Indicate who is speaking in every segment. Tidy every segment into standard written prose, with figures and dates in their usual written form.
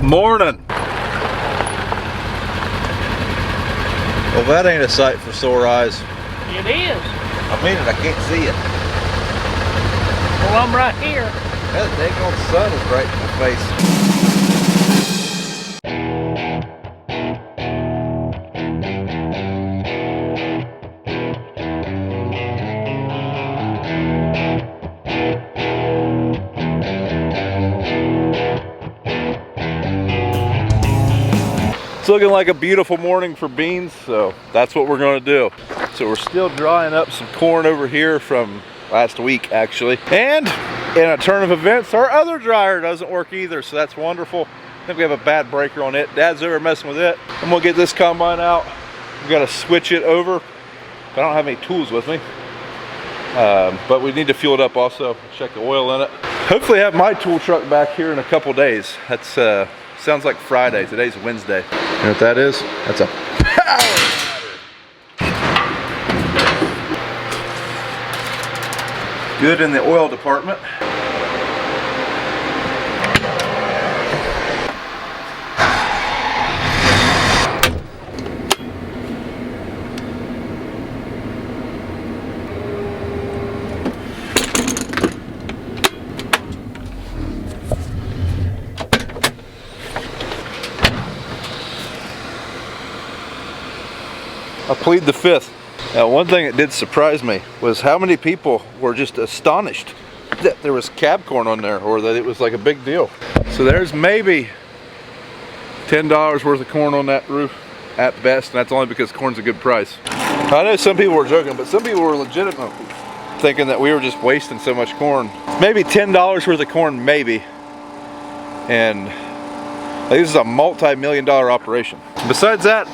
Speaker 1: Morning. Well, that ain't a sight for sore eyes.
Speaker 2: It is.
Speaker 1: I mean it, I can't see it.
Speaker 2: Well, I'm right here.
Speaker 1: That daggone sun is right in my face. It's looking like a beautiful morning for beans, so that's what we're going to do. So we're still drying up some corn over here from last week, actually. And in a turn of events, our other dryer doesn't work either, so that's wonderful. I think we have a bad breaker on it. Dad's over messing with it. I'm gonna get this combine out. We've got to switch it over. I don't have any tools with me. But we need to fuel it up also, check the oil in it. Hopefully have my tool truck back here in a couple days. That's sounds like Friday. Today's Wednesday. You know what that is? That's a power battery. Good in the oil department. I plead the fifth. Now, one thing that did surprise me was how many people were just astonished that there was cab corn on there, or that it was like a big deal. So there's maybe $10 worth of corn on that roof at best, and that's only because corn's a good price. I know some people were joking, but some people were legitimate, thinking that we were just wasting so much corn. Maybe $10 worth of corn, maybe. And this is a multi-million-dollar operation. Besides that,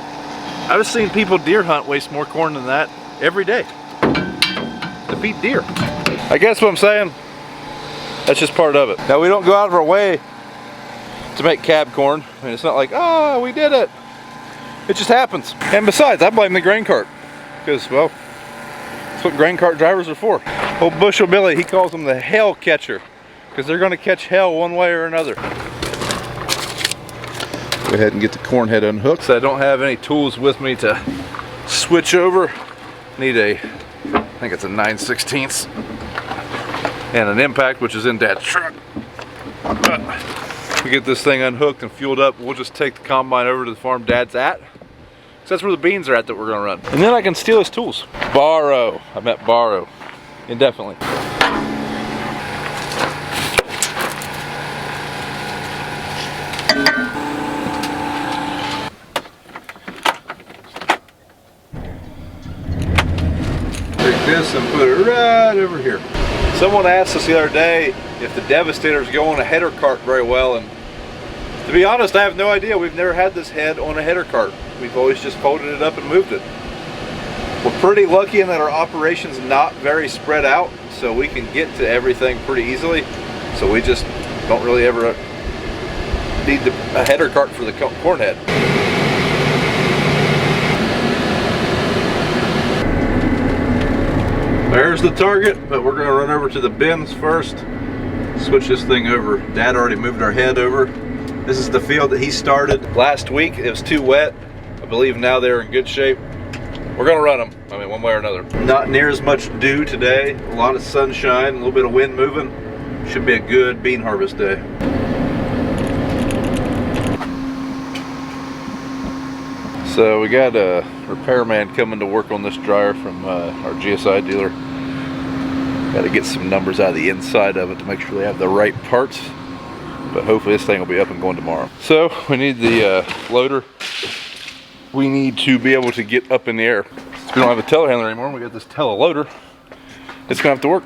Speaker 1: I've seen people deer hunt waste more corn than that every day to feed deer. I guess what I'm saying, that's just part of it. Now, we don't go out of our way to make cab corn. I mean, it's not like, oh, we did it. It just happens. And besides, I blame the grain cart because, well, that's what grain cart drivers are for. Old Bushel Billy, he calls them the hell catcher because they're going to catch hell one way or another. Go ahead and get the corn head unhooked. So I don't have any tools with me to switch over. Need I think it's a 9/16 and an impact, which is in Dad's truck. But we get this thing unhooked and fueled up. We'll just take the combine over to the farm Dad's at. So that's where the beans are at that we're gonna run. And then I can steal his tools. Borrow, I meant borrow, indefinitely. This and put it right over here. Someone asked us the other day if the Devastators go on a header cart very well, and to be honest, I have no idea. We've never had this head on a header cart. We've always just folded it up and moved it. We're pretty lucky in that our operation's not very spread out, so we can get to everything pretty easily. So we just don't really ever need a header cart for the corn head. There's the target, but we're going to run over to the bins first, switch this thing over. Dad already moved our head over. This is the field that he started last week. It was too wet. I believe now they're in good shape. We're going to run them, I mean, one way or another. Not near as much dew today. A lot of sunshine, a little bit of wind moving. Should be a good bean harvest day. So we got a repairman coming to work on this dryer from our GSI dealer. Got to get some numbers out of the inside of it to make sure they have the right parts. But hopefully this thing will be up and going tomorrow. So we need the loader. We need to be able to get up in the air. Since we don't have a telehandler anymore, we got this teleloader. It's gonna have to work.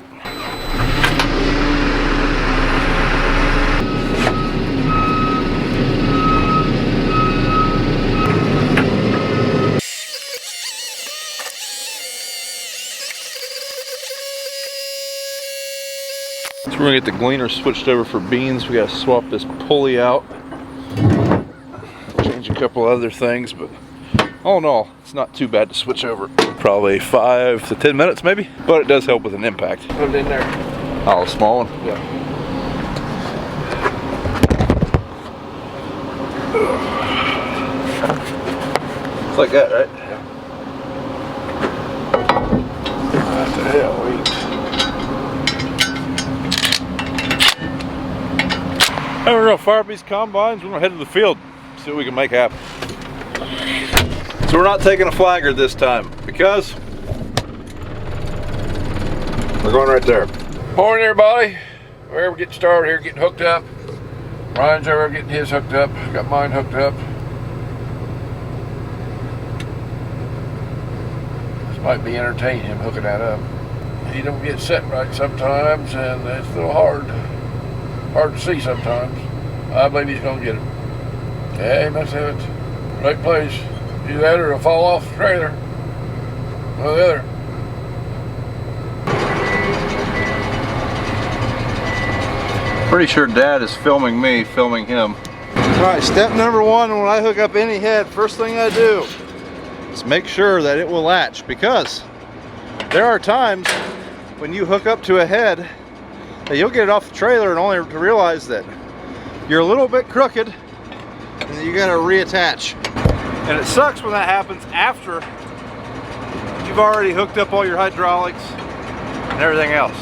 Speaker 1: So we're gonna get the Gleaner switched over for beans. We gotta swap this pulley out, change a couple other things, but all in all, it's not too bad to switch over. Probably 5 to 10 minutes maybe, but it does help with an impact.
Speaker 2: Put it in there.
Speaker 1: Oh, a small one?
Speaker 2: Yeah.
Speaker 1: It's like that, right?
Speaker 3: Yeah. What the hell,
Speaker 1: Hey, we're gonna fire up these combines. We're gonna head to the field, see what we can make happen. So we're not taking a flagger this time because we're going right there.
Speaker 3: Morning, everybody. We're getting started here, getting hooked up. Ryan's over getting his hooked up. Got mine hooked up. This might be entertaining, him hooking that up. He don't get set right sometimes, and it's a little hard to see sometimes. I believe he's gonna get it. Okay, that's it. Right place. Do that or it'll fall off the trailer. One or the other.
Speaker 1: Pretty sure Dad is filming me, filming him. All right, step number one when I hook up any head, first thing I do is make sure that it will latch, because there are times when you hook up to a head that you'll get it off the trailer and only to realize that you're a little bit crooked and then you gotta reattach. And it sucks when that happens after you've already hooked up all your hydraulics and everything else.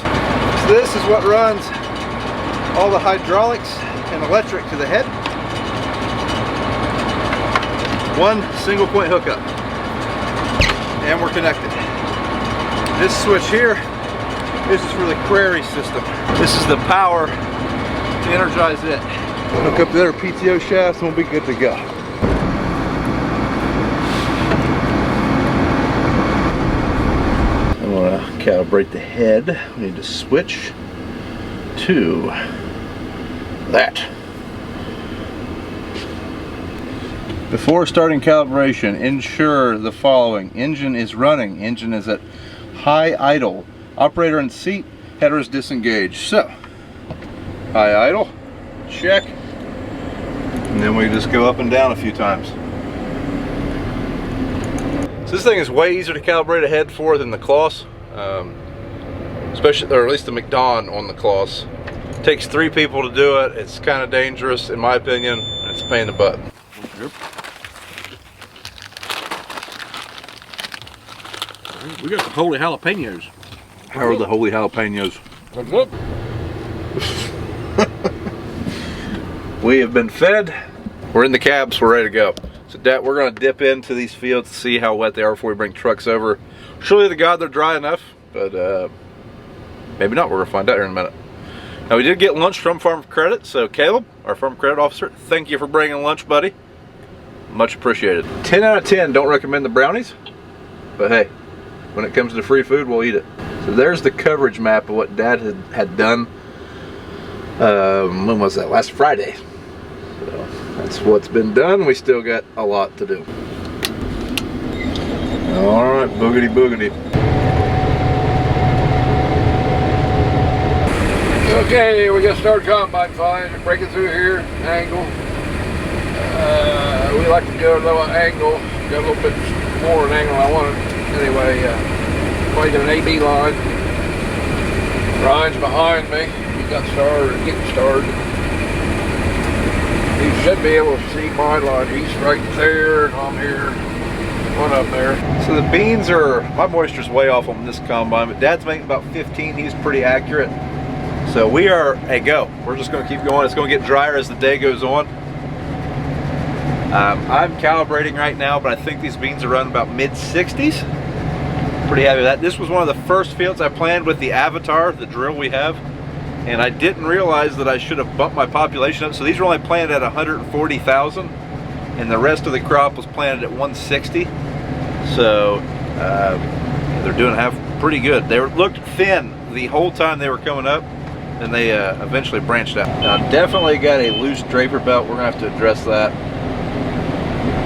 Speaker 1: So this is what runs all the hydraulics and electric to the head. One single point hookup. And we're connected. This switch here, this is for the query system. This is the power to energize it. Hook up the other PTO shafts and we'll be good to go. I want to calibrate the head. We need to switch to that. Before starting calibration, ensure the following. Engine is running. Engine is at high idle. Operator in seat. Header is disengaged. So, high idle. Check. And then we just go up and down a few times. So this thing is way easier to calibrate a head for than the Claas. Especially, or at least the macdon on the Claas. It takes 3 people to do it. It's kind of dangerous, in my opinion. It's a pain in the butt.
Speaker 2: We got the holy jalapenos.
Speaker 1: How are the holy jalapenos?
Speaker 3: Look.
Speaker 1: We have been fed. We're in the cabs. We're ready to go. So, Dad, we're going to dip into these fields to see how wet they are before we bring trucks over. Surely to God they're dry enough, but maybe not. We're going to find out here in a minute. Now, we did get lunch from Farm Credit, so Caleb, our Farm Credit officer, thank you for bringing lunch, buddy. Much appreciated. 10 out of 10, don't recommend the brownies, but hey, when it comes to free food, we'll eat it. So there's the coverage map of what Dad had done, when was that, last Friday. So that's what's been done. We still got a lot to do. All right, boogity boogity.
Speaker 3: Okay, we got started combine fine. We're breaking through here, angle. We like to go a little angle, got a little bit more an angle I wanted. Anyway, probably got an AB line. Ryan's behind me. He got started, getting started. You should be able to see my line. He's right there, and I'm here. One up there.
Speaker 1: So the beans are, my moisture's way off on this combine, but Dad's making about 15. He's pretty accurate. So we are a go. We're just going to keep going. It's going to get drier as the day goes on. I'm calibrating right now, but I think these beans are running about mid-60s. Pretty happy with that. This was one of the first fields I planned with the Avatar, the drill we have, and I didn't realize that I should have bumped my population up. So these were only planted at 140,000, and the rest of the crop was planted at 160. So they're doing pretty good. They looked thin the whole time they were coming up, and they eventually branched out. Now, definitely got a loose Draper belt. We're gonna have to address that.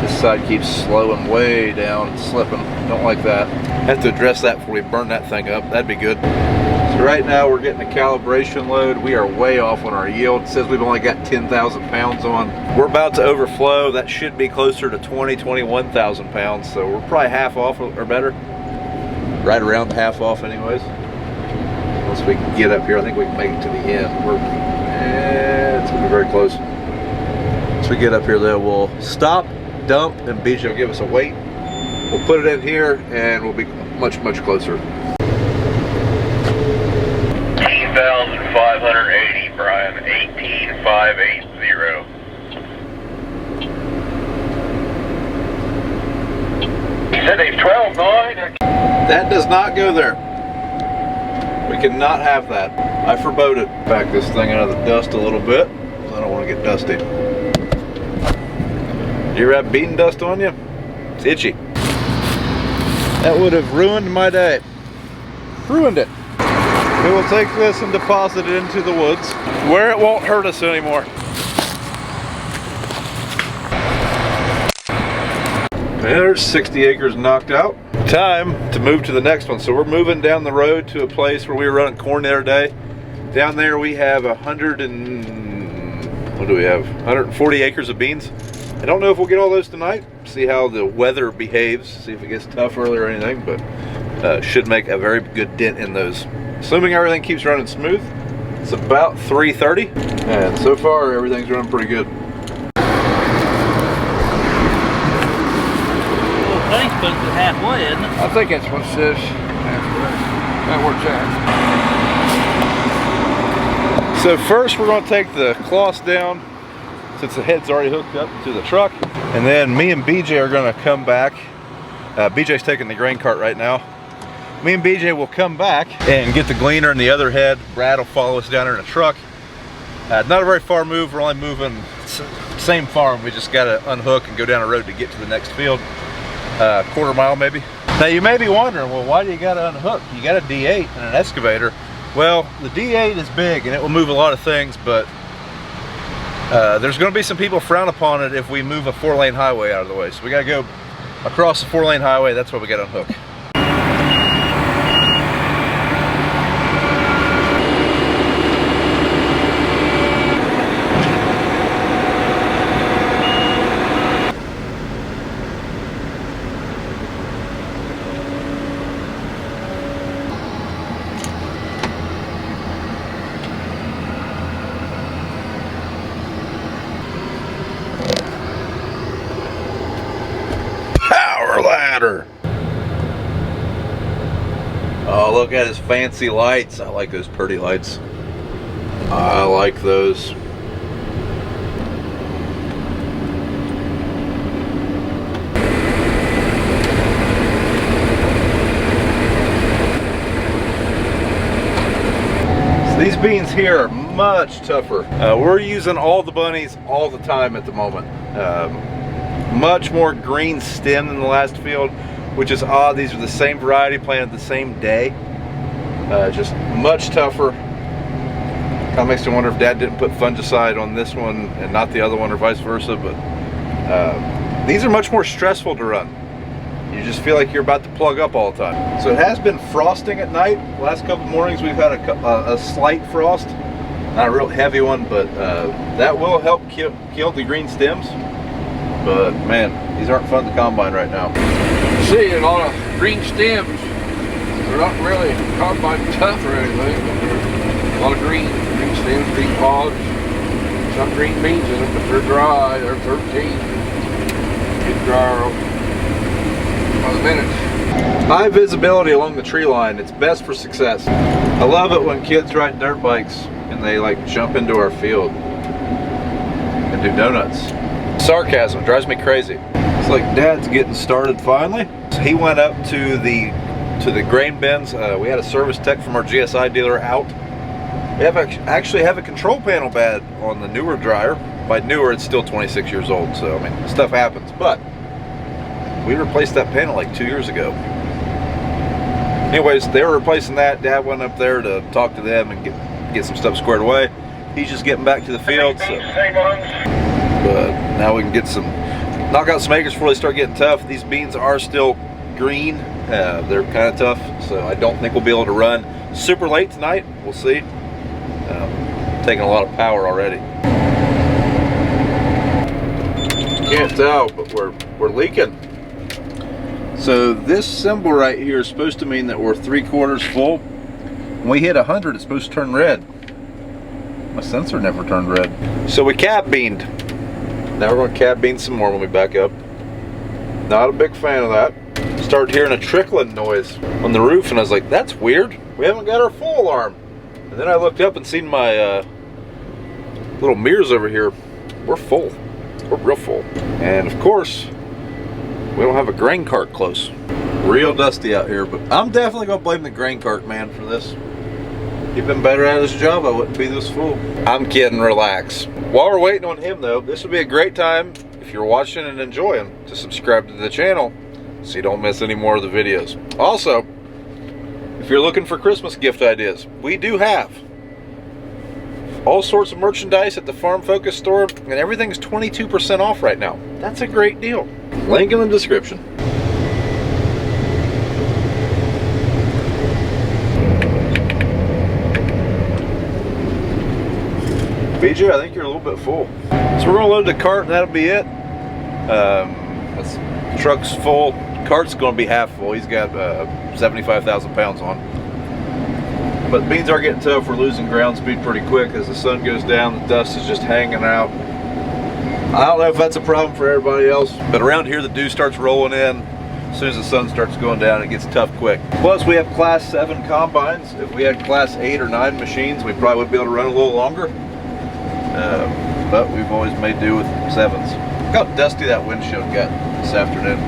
Speaker 1: This side keeps slowing way down and slipping. Don't like that. Have to address that before we burn that thing up. That'd be good. So right now we're getting a calibration load. We are way off on our yield. It says we've only got 10,000 pounds on. We're about to overflow. That should be closer to 21,000 pounds. So we're probably half off or better. Right around half off anyways. Once we can get up here, I think we can make it to the end. It's gonna be very close. Once we get up here though, we'll stop, dump, and Bijou will give us a weight. We'll put it in here and we'll be much closer.
Speaker 4: 18,580, Brian. 18,580. He said he's 12.9.
Speaker 1: That does not go there. We cannot have that. I forbode it. Back this thing out of the dust a little bit, because I don't want to get dusty. You ever have bean dust on you? It's itchy. That would have ruined my day. Ruined it. We will take this and deposit it into the woods, where it won't hurt us anymore. There's 60 acres knocked out. Time to move to the next one. So we're moving down the road to a place where we were running corn the other day. Down there we have 140 acres of beans. I don't know if we'll get all those tonight. See how the weather behaves. See if it gets tough early or anything, but should make a very good dent in those. Assuming everything keeps running smooth. It's about 3:30, and so far everything's running pretty good.
Speaker 5: I think it's supposed to be halfway, isn't it?
Speaker 3: I think that's what it says. That works out.
Speaker 1: So first we're going to take the Claas down, since the head's already hooked up to the truck. And then me and BJ are going to come back. BJ's taking the grain cart right now. Me and BJ will come back and get the Gleaner and the other head. Brad will follow us down there in a truck. Not a very far move. We're only moving same farm. We just got to unhook and go down a road to get to the next field. Quarter mile maybe. Now you may be wondering, well, why do you got to unhook? You got a D8 and an excavator. Well, the D8 is big and it will move a lot of things, but there's going to be some people frown upon it if we move a 4-lane highway out of the way. So we got to go across the 4-lane highway. That's why we got to unhook. Oh, look at his fancy lights. I like those pretty lights. I like those. So these beans here are much tougher. We're using all the bunnies all the time at the moment. Much more green stem than the last field, which is odd. These are the same variety planted the same day. Just much tougher. Kind of makes me wonder if Dad didn't put fungicide on this one and not the other one, or vice versa. But these are much more stressful to run. You just feel like you're about to plug up all the time. So it has been frosting at night. The last couple mornings we've had a slight frost. Not a real heavy one, but that will help kill the green stems. But man, these aren't fun to combine right now.
Speaker 3: See a lot of green stems. They're not really combine tough or anything, but there's a lot of green stems, green pods, some green beans in them, but they're dry. They're 13. Get dry by the minute.
Speaker 1: High visibility along the tree line. It's best for success. I love it when kids ride dirt bikes and they like jump into our field and do donuts. Sarcasm drives me crazy. It's like Dad's getting started finally. So he went up to the grain bins. We had a service tech from our GSI dealer out. We actually have a control panel bad on the newer dryer. By newer, it's still 26 years old, so I mean, stuff happens. But we replaced that panel like 2 years ago. Anyways, they were replacing that. Dad went up there to talk to them and get some stuff squared away. He's just getting back to the field. So. But now we can knock out some acres before they start getting tough. These beans are still green. They're kind of tough, so I don't think we'll be able to run super late tonight. We'll see. Taking a lot of power already. Can't tell, but we're leaking. So this symbol right here is supposed to mean that we're 3/4 full. When we hit 100, it's supposed to turn red. My sensor never turned red. So we cab beaned. Now we're going to cab bean some more when we back up. Not a big fan of that. started hearing a trickling noise on the roof, and I was like, that's weird. We haven't got our full alarm. And then I looked up and seen my little mirrors over here. We're full. We're real full. And of course, we don't have a grain cart close. Real dusty out here, but I'm definitely gonna blame the grain cart man for this. If he'd been better at his job, I wouldn't be this full. I'm kidding, relax. While we're waiting on him though, this would be a great time, if you're watching and enjoying, to subscribe to the channel so you don't miss any more of the videos. Also, if you're looking for Christmas gift ideas, we do have all sorts of merchandise at the Farm Focus store, and everything's 22% off right now. That's a great deal. Link in the description. BJ, I think you're a little bit full. So we're gonna load the cart and that'll be it. The truck's full. Cart's gonna be half full. He's got 75,000 pounds on. But the beans are getting tough. We're losing ground speed pretty quick as the sun goes down. The dust is just hanging out. I don't know if that's a problem for everybody else, but around here the dew starts rolling in. As soon as the sun starts going down, it gets tough quick. Plus, we have Class 7 combines. If we had Class 8 or 9 machines, we probably would be able to run a little longer. But we've always made do with 7s. Look how dusty that windshield got this afternoon.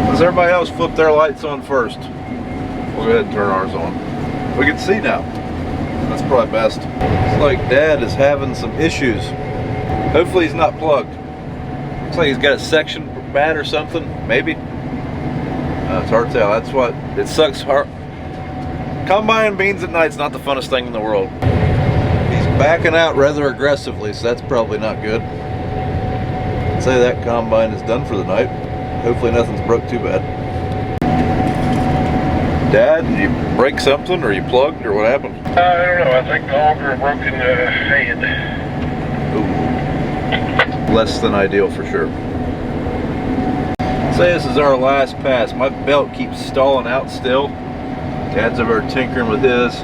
Speaker 1: Let's everybody else flip their lights on first. We'll go ahead and turn ours on. We can see now. That's probably best. It's like Dad is having some issues. Hopefully he's not plugged. Looks like he's got a section bad or something. Maybe. It's hard to tell. That's what it sucks. Combining beans at night's not the funnest thing in the world. He's backing out rather aggressively, so that's probably not good. I'd say that combine is done for the night. Hopefully nothing's broke too bad. Dad, did you break something, or you plugged, or what happened?
Speaker 4: I don't know. I think the auger broken head.
Speaker 1: Ooh. Less than ideal for sure. Say this is our last pass. My belt keeps stalling out still. Dad's over tinkering with his.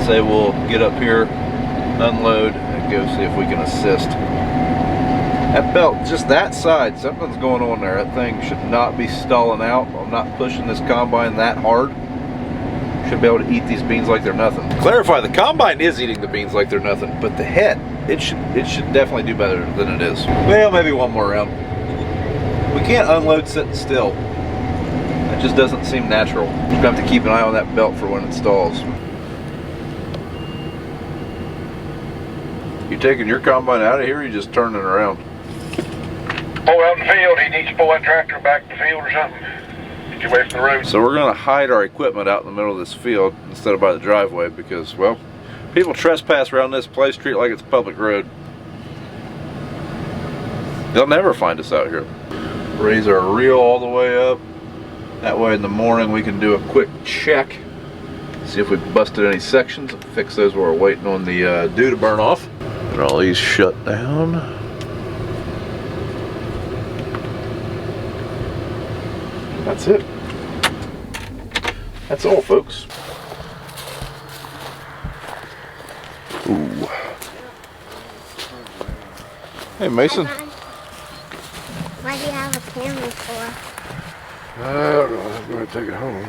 Speaker 1: Say we'll get up here, unload, and go see if we can assist. That belt, just that side, something's going on there. That thing should not be stalling out. I'm not pushing this combine that hard. Should be able to eat these beans like they're nothing. To clarify, the combine is eating the beans like they're nothing, but the head, it should definitely do better than it is. Well, maybe one more round. We can't unload sitting still. It just doesn't seem natural. We're gonna have to keep an eye on that belt for when it stalls. You taking your combine out of here, or you just turning it around?
Speaker 4: Pull out in the field. He needs to pull that tractor back in the field or something. Get away from the road.
Speaker 1: So we're gonna hide our equipment out in the middle of this field instead of by the driveway because, well, people trespass around this place, treat it like it's a public road. They'll never find us out here. Raise our reel all the way up. That way in the morning we can do a quick check. See if we busted any sections and fix those while we're waiting on the dew to burn off. Get all these shut down. That's it. That's all, folks. Ooh. Hey, Mason.
Speaker 6: Why do you have a camera for?
Speaker 3: I don't know. I'm going to take it home.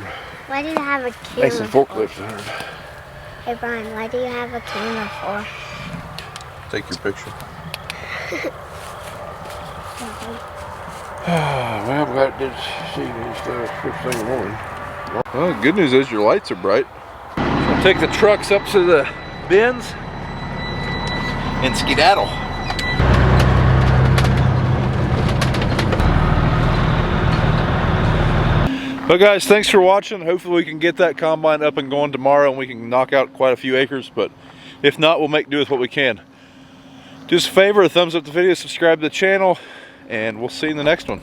Speaker 6: Why do you have a camera
Speaker 3: Mason
Speaker 6: for?
Speaker 3: forklift on.
Speaker 6: Hey Brian, why do you have a camera for?
Speaker 1: Take your picture.
Speaker 3: Well, I'm glad I did see these first thing in the morning.
Speaker 1: Well, the good news is your lights are bright. So take the trucks up to the bins and skedaddle. But guys, thanks for watching. Hopefully we can get that combine up and going tomorrow and we can knock out quite a few acres, but if not, we'll make do with what we can. Do us a favor, thumbs up the video, subscribe to the channel, and we'll see you in the next one.